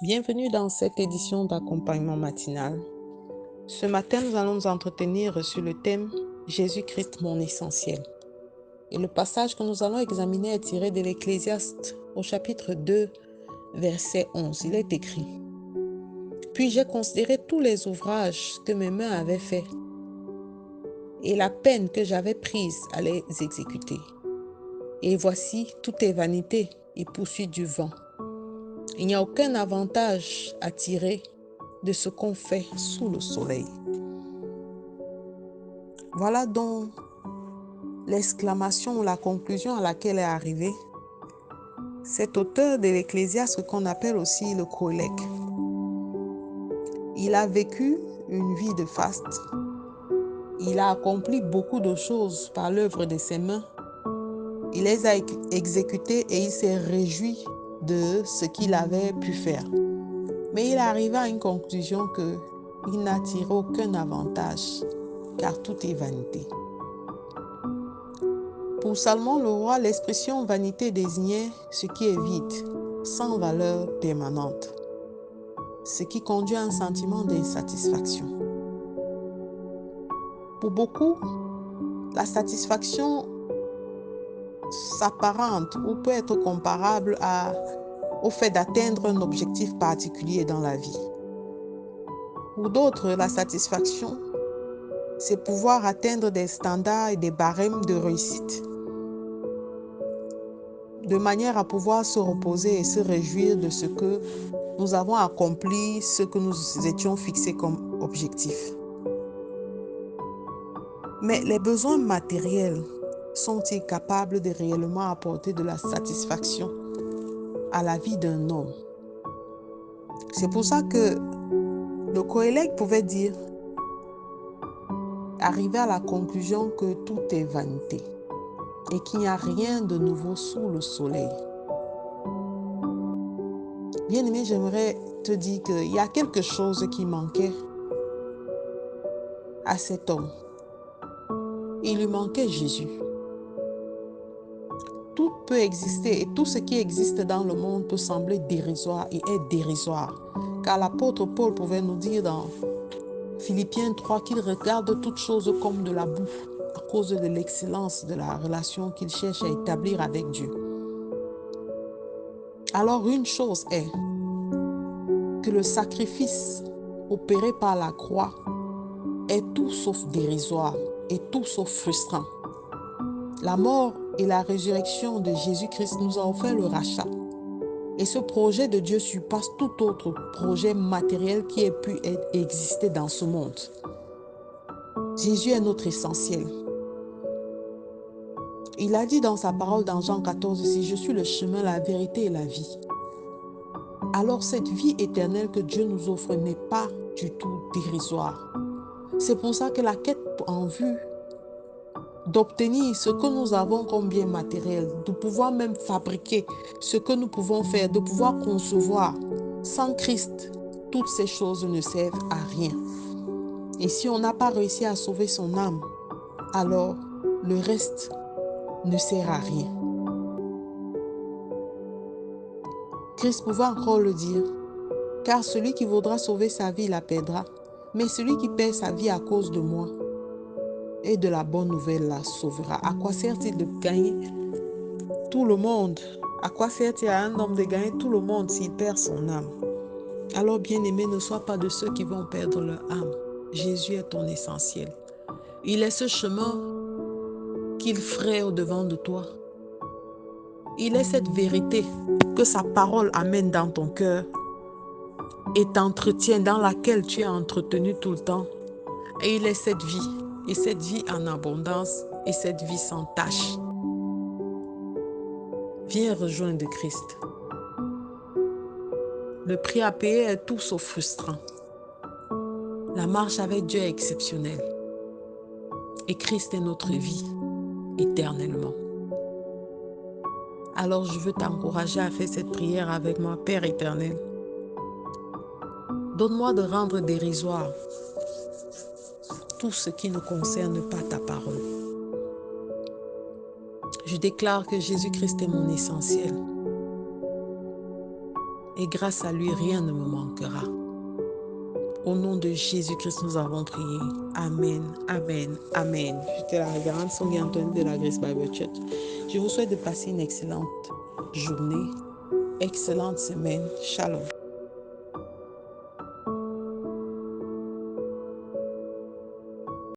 Bienvenue dans cette édition d'accompagnement matinal. Ce matin, nous allons nous entretenir sur le thème Jésus-Christ, mon essentiel. Et le passage que nous allons examiner est tiré de l'Ecclésiaste au chapitre 2, verset 11. Il est écrit: Puis j'ai considéré tous les ouvrages que mes mains avaient faits et la peine que j'avais prise à les exécuter. Et voici, tout est vanité et poursuite du vent. Il n'y a aucun avantage à tirer de ce qu'on fait sous le soleil. Voilà donc l'exclamation ou la conclusion à laquelle est arrivé cet auteur de l'Ecclésiaste qu'on appelle aussi le Qoélec. Il a vécu une vie de faste. Il a accompli beaucoup de choses par l'œuvre de ses mains. Il les a exécutées et il s'est réjoui de ce qu'il avait pu faire. Mais il est arrivé à une conclusion qu'il n'a tiré aucun avantage, car tout est vanité. Pour Salomon le roi, l'expression vanité désignait ce qui est vide, sans valeur permanente, ce qui conduit à un sentiment d'insatisfaction. Pour beaucoup, la satisfaction s'apparente ou peut être comparable au fait d'atteindre un objectif particulier dans la vie. Pour d'autres, la satisfaction, c'est pouvoir atteindre des standards et des barèmes de réussite, de manière à pouvoir se reposer et se réjouir de ce que nous avons accompli, ce que nous étions fixés comme objectif. Mais les besoins matériels sont-ils capables de réellement apporter de la satisfaction à la vie d'un homme? C'est pour ça que le Qoélec pouvait arriver à la conclusion que tout est vanité et qu'il n'y a rien de nouveau sous le soleil. Bien-aimé, j'aimerais te dire qu'il y a quelque chose qui manquait à cet homme. Il lui manquait Jésus. Tout peut exister et tout ce qui existe dans le monde peut sembler dérisoire et est dérisoire. Car l'apôtre Paul pouvait nous dire dans Philippiens 3 qu'il regarde toutes choses comme de la boue à cause de l'excellence de la relation qu'il cherche à établir avec Dieu. Alors une chose est que le sacrifice opéré par la croix est tout sauf dérisoire et tout sauf frustrant. La mort et la résurrection de Jésus-Christ nous a offert le rachat. Et ce projet de Dieu surpasse tout autre projet matériel qui ait pu exister dans ce monde. Jésus est notre essentiel. Il a dit dans sa parole dans Jean 14, si je suis le chemin, la vérité et la vie. Alors cette vie éternelle que Dieu nous offre n'est pas du tout dérisoire. C'est pour ça que la quête en vue d'obtenir ce que nous avons comme bien matériel, de pouvoir même fabriquer ce que nous pouvons faire, de pouvoir concevoir. Sans Christ, toutes ces choses ne servent à rien. Et si on n'a pas réussi à sauver son âme, alors le reste ne sert à rien. Christ pouvait encore le dire, car celui qui voudra sauver sa vie la perdra, mais celui qui perd sa vie à cause de moi et de la bonne nouvelle la sauvera. À quoi sert-il de gagner tout le monde? À quoi sert-il à un homme de gagner tout le monde s'il perd son âme? Alors, bien-aimé, ne sois pas de ceux qui vont perdre leur âme. Jésus est ton essentiel. Il est ce chemin qu'il fraye au-devant de toi. Il est cette vérité que sa parole amène dans ton cœur et t'entretient, dans laquelle tu es entretenu tout le temps. Et il est cette vie en abondance et cette vie sans tache. Viens rejoindre Christ. Le prix à payer est tout sauf frustrant. La marche avec Dieu est exceptionnelle. Et Christ est notre vie éternellement. Alors je veux t'encourager à faire cette prière avec moi, Père éternel. Donne-moi de rendre dérisoire tout ce qui ne concerne pas ta parole. Je déclare que Jésus-Christ est mon essentiel. et grâce à lui, rien ne me manquera. Au nom de Jésus-Christ, nous avons prié. Amen, amen, amen. J'étais la révérende Sonia Antoine de la Grace Bible Church. Je vous souhaite de passer une excellente journée, excellente semaine. Shalom.